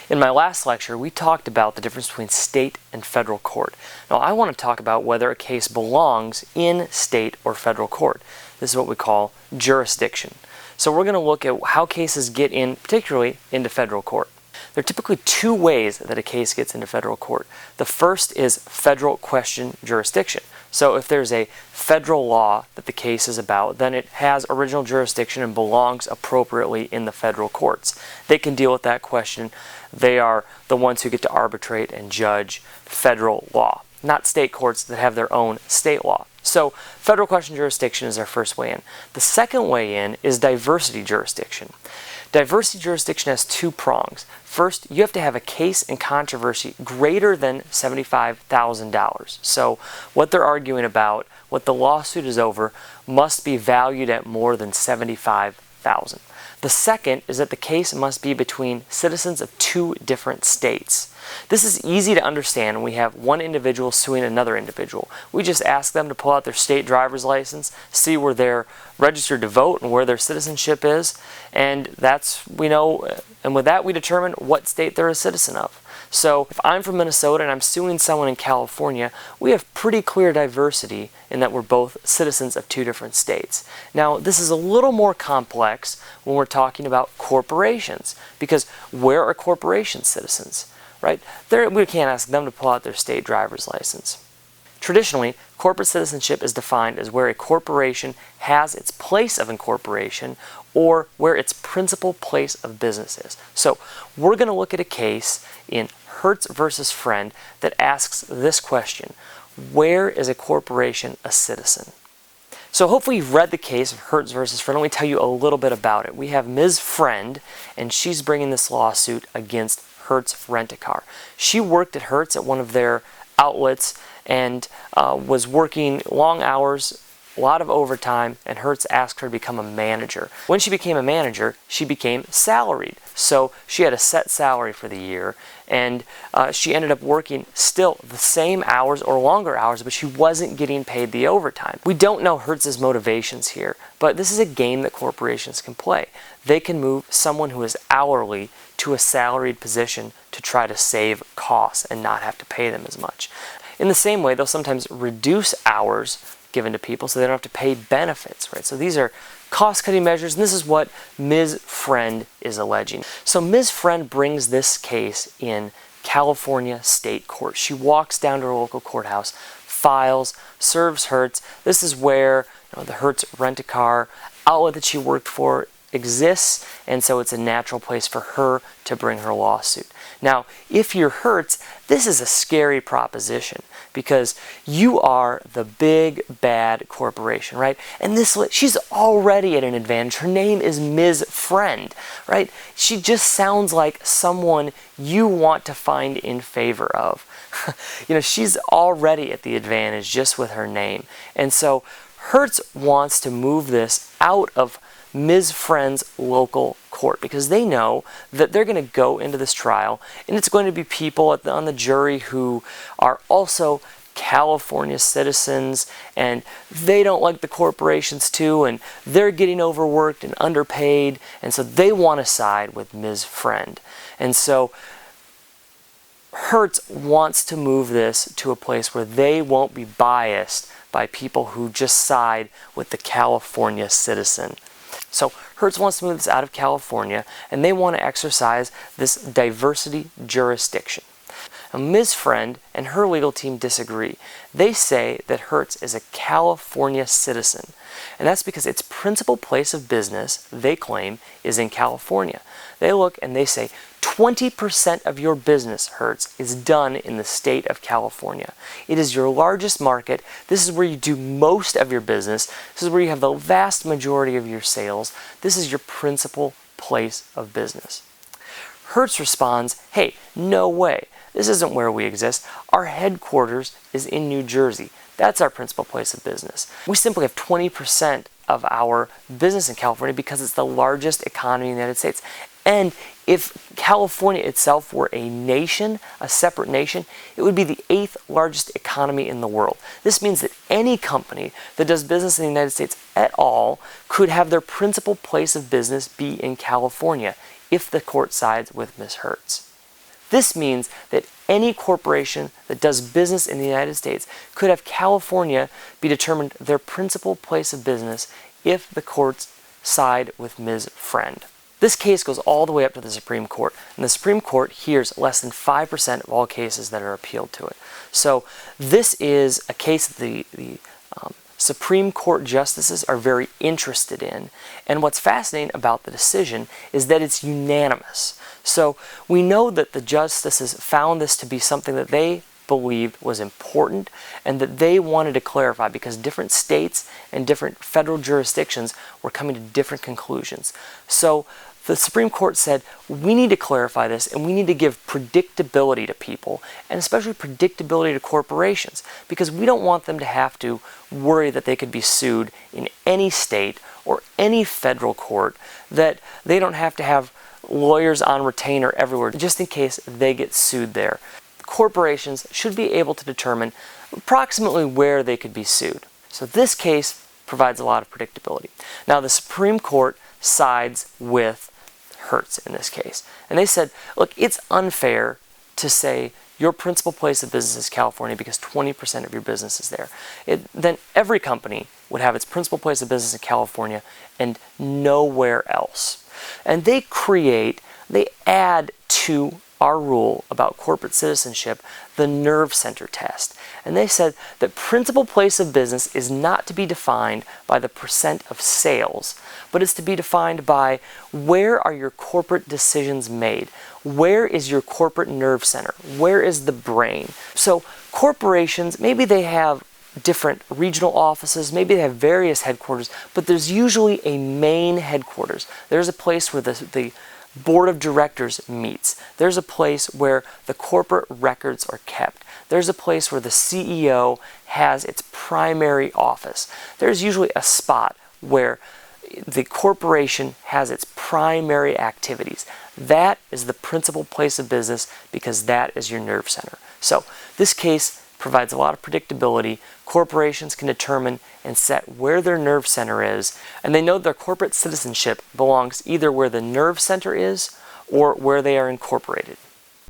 In my last lecture, we talked about the difference between state and federal court. Now, I want to talk about whether a case belongs in state or federal court. This is what we call jurisdiction. So we're going to look at how cases get in, particularly into federal court. There are typically two ways that a case gets into federal court. The first is federal question jurisdiction. So if there's a federal law that the case is about, then it has original jurisdiction and belongs appropriately in the federal courts. They can deal with that question. They are the ones who get to arbitrate and judge federal law, not state courts that have their own state law. So federal question jurisdiction is our first way in. The second way in is diversity jurisdiction. Diversity jurisdiction has two prongs. First, you have to have a case in controversy greater than $75,000. So what they're arguing about, what the lawsuit is over, must be valued at more than $75,000. The second is that the case must be between citizens of two different states. This is easy to understand when we have one individual suing another individual. We just ask them to pull out their state driver's license, see where they're registered to vote and where their citizenship is, and and with that we determine what state they're a citizen of. So if I'm from Minnesota and I'm suing someone in California, we have pretty clear diversity in that we're both citizens of two different states. Now, this is a little more complex when we're talking about corporations, because where are corporations citizens? Right? We can't ask them to pull out their state driver's license. Traditionally, corporate citizenship is defined as where a corporation has its place of incorporation or where its principal place of business is. So we're going to look at a case in Hertz versus Friend that asks this question: where is a corporation a citizen? So hopefully you've read the case of Hertz versus Friend. Let me tell you a little bit about it. We have Ms. Friend, and she's bringing this lawsuit against Hertz Rent-A-Car. She worked at Hertz at one of their outlets and was working long hours, a lot of overtime, and Hertz asked her to become a manager. When she became a manager, she became salaried. So she had a set salary for the year, and she ended up working still the same hours or longer hours, but she wasn't getting paid the overtime. We don't know Hertz's motivations here, but this is a game that corporations can play. They can move someone who is hourly to a salaried position to try to save costs and not have to pay them as much. In the same way, they'll sometimes reduce hours given to people so they don't have to pay benefits, right? So these are cost-cutting measures, and this is what Ms. Friend is alleging. So Ms. Friend brings this case in California State Court. She walks down to her local courthouse, files, serves Hertz. This is where the Hertz Rent-A-Car outlet that she worked for exists, and so it's a natural place for her to bring her lawsuit. Now, if you're Hertz, this is a scary proposition because you are the big bad corporation, right? And she's already at an advantage. Her name is Ms. Friend, right? She just sounds like someone you want to find in favor of. She's already at the advantage just with her name. And so Hertz wants to move this out of Ms. Friend's local court because they know that they're going to go into this trial and it's going to be people on the jury who are also California citizens, and they don't like the corporations too, and they're getting overworked and underpaid, and so they want to side with Ms. Friend. And so Hertz wants to move this to a place where they won't be biased by people who just side with the California citizen. So Hertz wants to move this out of California, and they want to exercise this diversity jurisdiction. Now, Ms. Friend and her legal team disagree. They say that Hertz is a California citizen, and that's because its principal place of business, they claim, is in California. They look and they say 20% of your business, Hertz, is done in the state of California. It is your largest market. This is where you do most of your business. This is where you have the vast majority of your sales. This is your principal place of business. Hertz responds, hey, no way. This isn't where we exist. Our headquarters is in New Jersey. That's our principal place of business. We simply have 20% of our business in California because it's the largest economy in the United States. And if California itself were a nation, a separate nation, it would be the 8th largest economy in the world. This means that any company that does business in the United States at all could have their principal place of business be in California if the court sides with Ms. Hertz. This means that any corporation that does business in the United States could have California be determined their principal place of business if the courts side with Ms. Friend. This case goes all the way up to the Supreme Court, and the Supreme Court hears less than 5% of all cases that are appealed to it. So this is a case that the Supreme Court justices are very interested in, and what's fascinating about the decision is that it's unanimous. So we know that the justices found this to be something that they believed was important and that they wanted to clarify because different states and different federal jurisdictions were coming to different conclusions. So the Supreme Court said, we need to clarify this and we need to give predictability to people, and especially predictability to corporations, because we don't want them to have to worry that they could be sued in any state or any federal court, that they don't have to have lawyers on retainer everywhere just in case they get sued there. Corporations should be able to determine approximately where they could be sued. So this case provides a lot of predictability. Now the Supreme Court sides with Hertz in this case. And they said, look, it's unfair to say your principal place of business is California because 20% of your business is there. Then every company would have its principal place of business in California and nowhere else. And they add to our rule about corporate citizenship the nerve center test. And they said that principal place of business is not to be defined by the percent of sales, but it's to be defined by where are your corporate decisions made? Where is your corporate nerve center? Where is the brain? So corporations, maybe they have different regional offices, maybe they have various headquarters, but there's usually a main headquarters. There's a place where the board of directors meets. There's a place where the corporate records are kept. There's a place where the CEO has its primary office. There's usually a spot where the corporation has its primary activities. That is the principal place of business because that is your nerve center. So this case provides a lot of predictability. Corporations can determine and set where their nerve center is, and they know their corporate citizenship belongs either where the nerve center is or where they are incorporated.